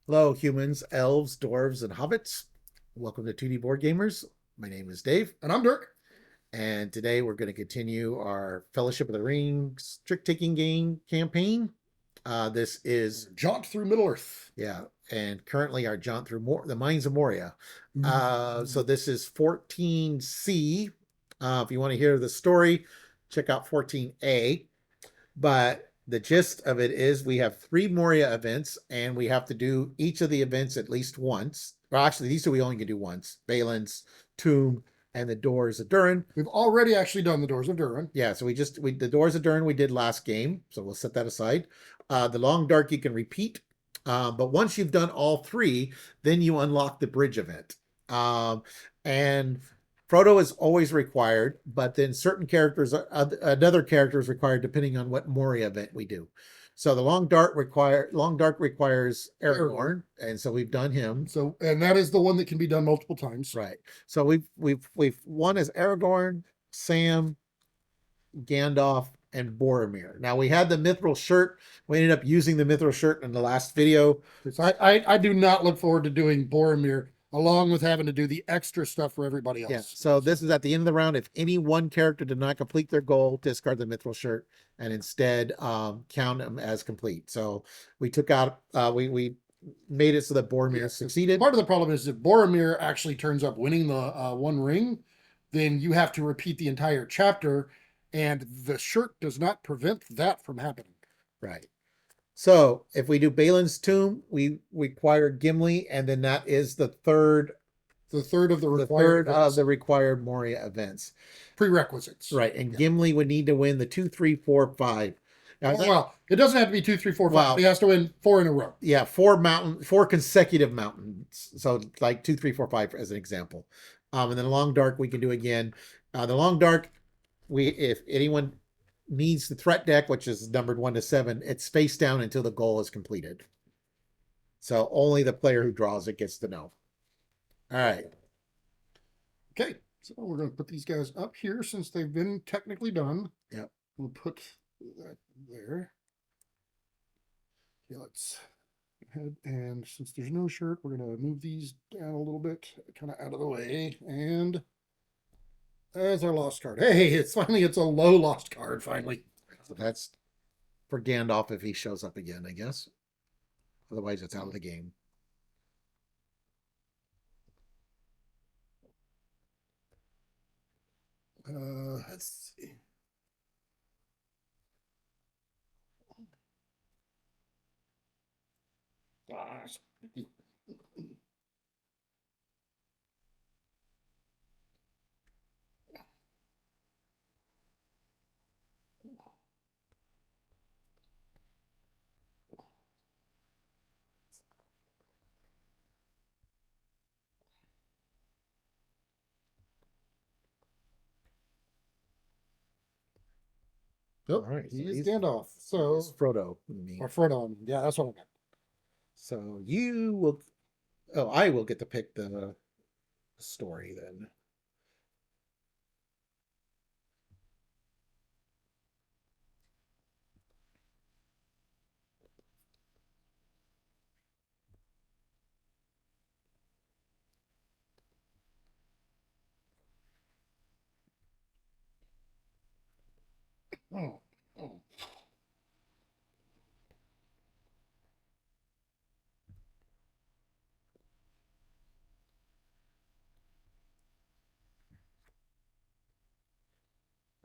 Hello, humans, elves, dwarves, and hobbits. Welcome to 2D Board Gamers. My name is Dave, And I'm Dirk. and today we're going to continue our Fellowship of the Ring trick taking game campaign. This is, Jaunt through Middle Earth. yeah, and currently our jaunt through the Mines of Moria. So this is 14C. If you want to hear the story, check out 14A. But the gist of it is we have 3 Moria events, and we have to do each of the events at least once. Well, actually, these two we only can do once: Balin's Tomb and the Doors of Durin. We've already actually done the Doors of Durin. Yeah, so we the Doors of Durin we did last game, so we'll set that aside. The Long Dark you can repeat, but once you've done all 3, then you unlock the bridge event. And Frodo is always required, but then certain characters, another character is required depending on what Moria event we do. So the Long Dark requires Aragorn, and so we've done him. And that is the one that can be done multiple times. Right. So we've one is Aragorn, Sam, Gandalf, and Boromir. Now we had the mithril shirt. We ended up using the mithril shirt in the last video. I do not look forward to doing Boromir along with having to do the extra stuff for everybody else. Yeah. So this is at the end of the round. If any one character did not complete their goal, discard the mithril shirt and instead count them as complete. So we took out we made it so that Boromir succeeded. Part of the problem is if Boromir actually turns up winning the one ring, then you have to repeat the entire chapter, and the shirt does not prevent that from happening. Right. So if we do Balin's Tomb, we require Gimli, and then that is the third of the required required Moria events. Prerequisites. Right. And Gimli would need to win the 2, 3, 4, 5. Now, well, it doesn't have to be 2, 3, 4, 5. Well, he has to win 4 in a row. Yeah, 4 consecutive mountains. So like 2, 3, 4, 5 as an example. And then Long Dark we can do again. The Long Dark, if anyone needs the threat deck, which is numbered 1 to 7, it's face down until the goal is completed. So only the player who draws it gets to know. All right. Okay, so we're going to put these guys up here since they've been technically done. Yep. We'll put that there. Okay, let's go ahead, and since there's no shirt, we're going to move these down a little bit, kind of out of the way, and there's our lost card. Hey, it's a low lost card finally. So that's for Gandalf if he shows up again, I guess. Otherwise, it's out of the game. Let's see. Gosh. Nope, All right, so he's Gandalf. So he's Frodo. or Frodo. Yeah, that's what I meant. So you will. Oh, I will get to pick the story then. Oh, oh.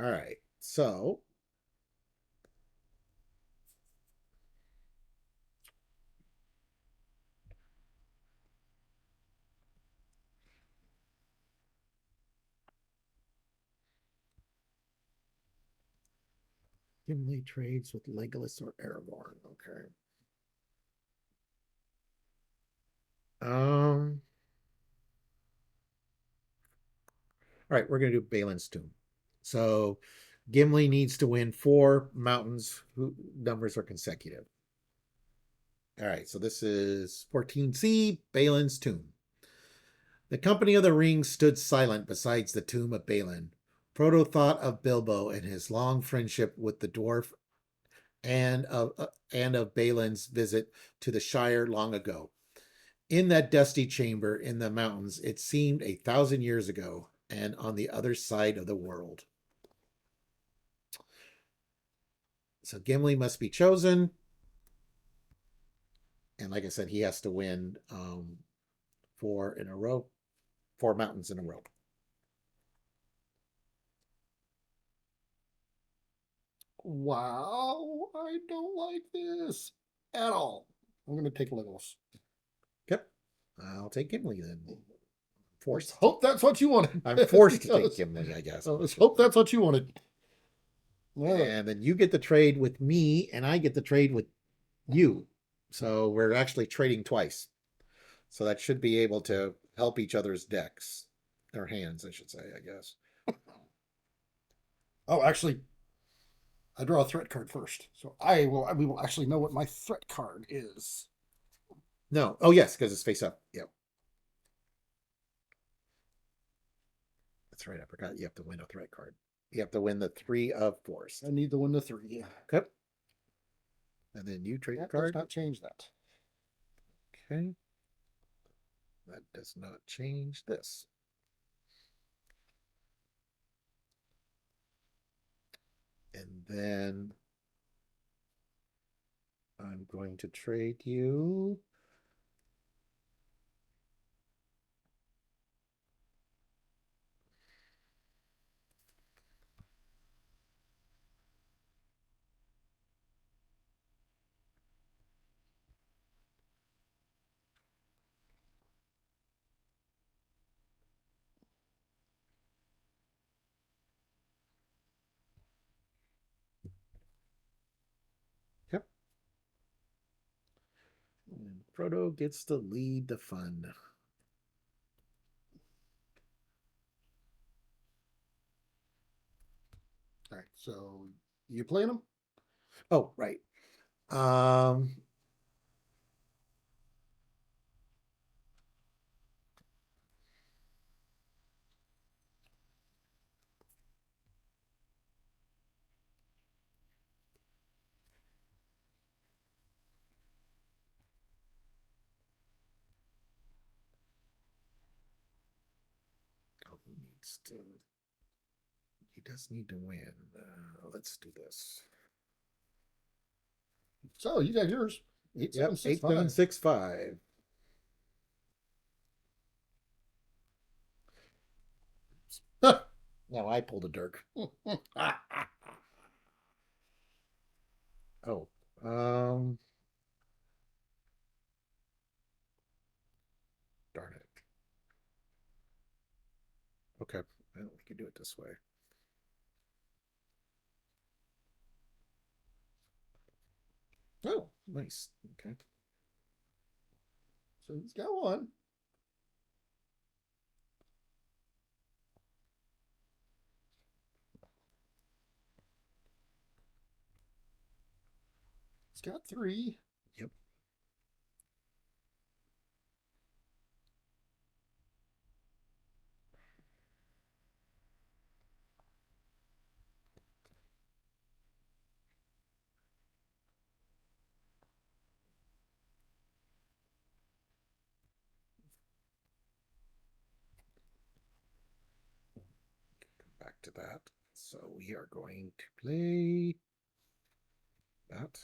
All right. So Gimli trades with Legolas or Aragorn. Okay. All right, we're gonna do Balin's Tomb. So Gimli needs to win 4 mountains whose numbers are consecutive. All right, so this is 14C, Balin's Tomb. The company of the ring stood silent beside the tomb of Balin. Frodo thought of Bilbo and his long friendship with the dwarf and of Balin's visit to the Shire long ago. In that dusty chamber in the mountains, it seemed 1,000 years ago, and on the other side of the world. So Gimli must be chosen. And like I said, he has to win 4 in a row, 4 mountains in a row. Wow, I don't like this at all. I'm going to take Legolas. Yep. I'll take Gimli then. Let's Forced. hope that's what you wanted. I'm forced to take Gimli, I guess. Let's hope that's what you wanted. And then you get the trade with me, and I get the trade with you. So we're actually trading twice. So that should be able to help each other's decks. Or hands, I should say, I guess. Oh, actually, I draw a threat card first. So we will actually know what my threat card is. No. Oh, yes, because it's face up. Yep. That's right. I forgot you have to win a threat card. You have to win the 3 of force. I need to win the 3. Okay. And then you trade the That card. does not change that. Okay. That does not change this. And then I'm going to trade you. Yep. And Frodo gets to lead the fun. All right, so you playing them? Oh, right. He needs to. He does need to win. Let's do this. So you got yours. 8765. 8765. Now I pulled a Dirk. Oh. Darn it. Okay. Well, we can do it this way. Oh, nice. Okay. So he's got one. He's got 3. Yep. Back to that. So we are going to play that.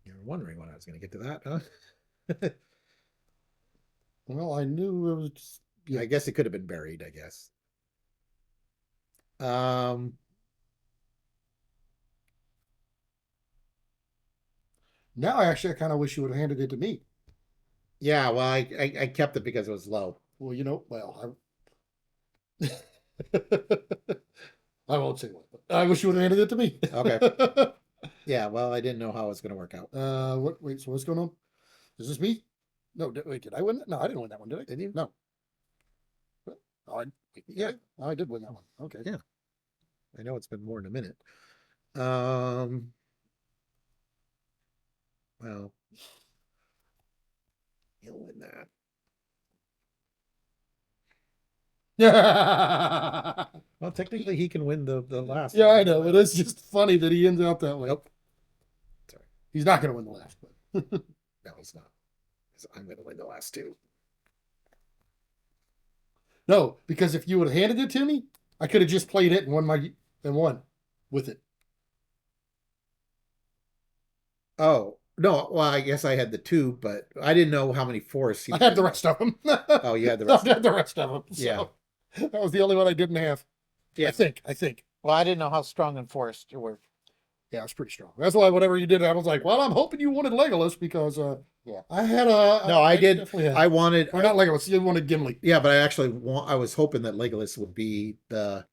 You're wondering when I was going to get to that, huh? Well, I knew it was. Yeah. I guess it could have been buried, I guess. Now I kind of wish you would have handed it to me. Yeah, well, I kept it because it was low. Well, I I won't say what. But I wish you would have handed it to me. Okay. Yeah, well, I didn't know how it was going to work out. What? Wait. So what's going on? Is this me? No. Wait. Did I win that? No, I didn't win that one. Did I? Did you? No. Oh, Yeah. I did win that one. Okay. Yeah. I know it's been more than a minute. Um, well, you'll win that. Yeah. Well, technically, he can win the last. Yeah, I know. It is just funny that he ends out that way. Nope. Sorry. He's not going to win the last, but No, he's not. I'm going to win the last two. no, because if you would have handed it to me, I could have just played it and won with it. Oh, no. Well, I guess I had the two, but I didn't know how many forests he I had the rest of them. Oh, you had the I rest. had the rest of them. So Yeah. that was the only one I didn't have. Yeah. I think. Well, I didn't know how strong in forest you were. Yeah, it's pretty strong. That's why whatever you did, I was like, well, I'm hoping you wanted Legolas because Yeah. I had a No, I did. definitely had, I wanted. or not Legolas, you wanted Gimli. Yeah, but I actually I was hoping that Legolas would be the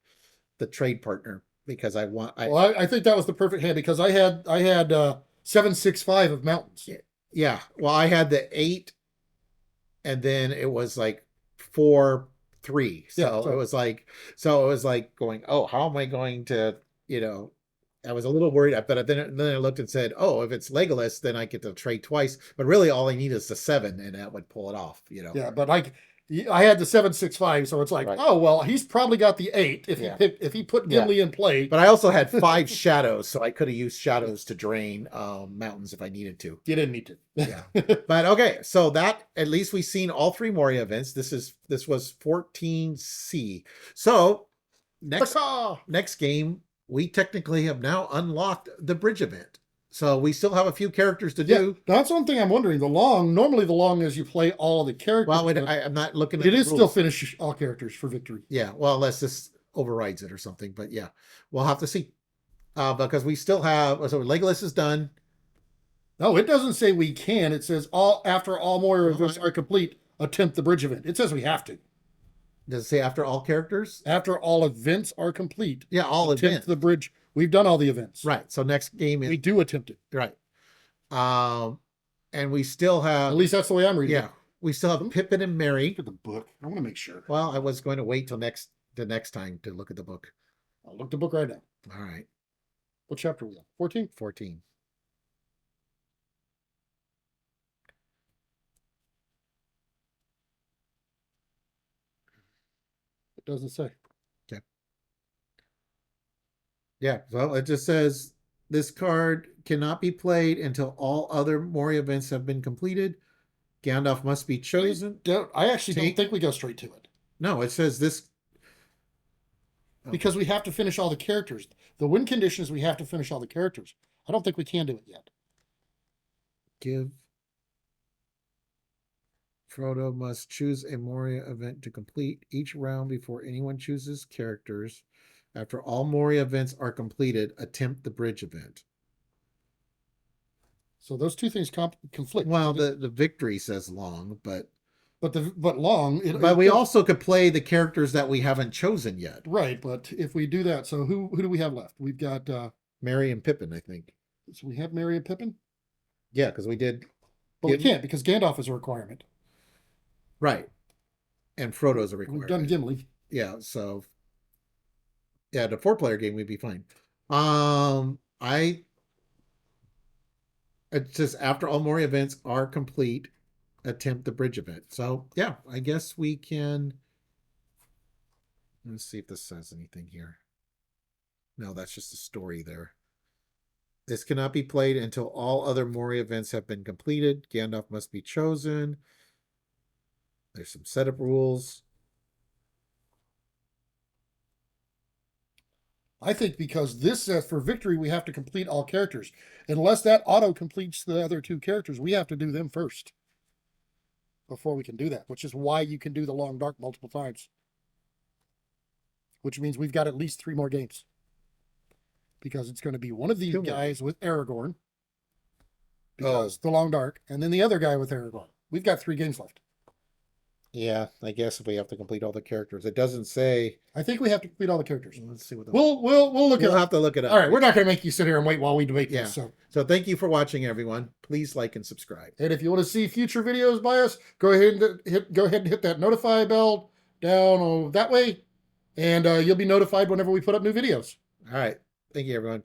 trade partner because I want. Well, I think that was the perfect hand because I had 765 of mountains. Yeah. Well, I had the 8, and then it was like 4, 3. So, Yeah, so- it was like going, oh, how am I going to, you know? I was a little worried, but then I looked and said, oh, if it's Legolas, then I get to trade twice. But really, all I need is the 7, and that would pull it off. Yeah, but I had the 765, so it's like, Right. oh well, he's probably got the 8 Yeah. if he put Gimli in play. But I also had 5 shadows, so I could have used shadows to drain mountains if I needed to. You didn't need to. Yeah. But okay, so that at least we've seen all 3 Moria events. This was 14C. So next game, we technically have now unlocked the bridge event. So we still have a few characters to do. Yeah, that's one thing I'm wondering. Normally the long is you play all of the characters. Well, I'm not looking at it the is rules. still finish all characters for victory. Yeah, well, unless this overrides it or something. But yeah, we'll have to see. Because we still have, so Legolas is done. No, it doesn't say we can. It says after all Moria events are complete, attempt the bridge event. It says we have to. Does it say after all characters? After all events are complete, Yeah, all attempt events. the bridge. We've done all the events. Right. So next game is We do attempt it. right. And we still have, At least that's the way I'm reading yeah, it. we still have Pippin and Merry. Look at the book. I want to make sure. Well, I was going to wait till the next time to look at the book. I'll look the book right now. All right. What chapter are we on? 14? 14. It doesn't say. Okay. Yeah. Well, it just says this card cannot be played until all other Moria events have been completed. Gandalf must be chosen. I actually don't think we go straight to it. No, it says this. Because we have to finish all the characters. The win condition is we have to finish all the characters. I don't think we can do it yet. Give. Frodo must choose a Moria event to complete each round before anyone chooses characters. After all Moria events are completed, attempt the bridge event. So those two things conflict. Well, the victory says long, but long. But we also could play the characters that we haven't chosen yet. Right, but if we do that, so who do we have left? We've got Merry and Pippin, I think. So we have Merry and Pippin? Yeah, because we did. But we can't because Gandalf is a requirement. Right. And Frodo's a requirement. We've done Gimli. Yeah, so yeah, the 4-player game we'd be fine. It says after all Moria events are complete, attempt the bridge event. So yeah, I guess we can. Let's see if this says anything here. No, that's just a story there. This cannot be played until all other Moria events have been completed. Gandalf must be chosen. There's some setup rules. I think because this says for victory, we have to complete all characters. Unless that auto completes the other 2 characters, we have to do them first before we can do that, which is why you can do the long dark multiple times. Which means we've got at least 3 more games. Because it's going to be one of these guys with Aragorn. Because the long dark, and then the other guy with Aragorn. We've got 3 games left. Yeah, I guess if we have to complete all the characters. It doesn't say. I think we have to complete all the characters. Let's see what we'll look at it. We'll have to look it up. All right, we're not going to make you sit here and wait while we debate this. So thank you for watching, everyone. Please like and subscribe. And if you want to see future videos by us, go ahead and hit that notify bell down that way, and you'll be notified whenever we put up new videos. All right. Thank you, everyone.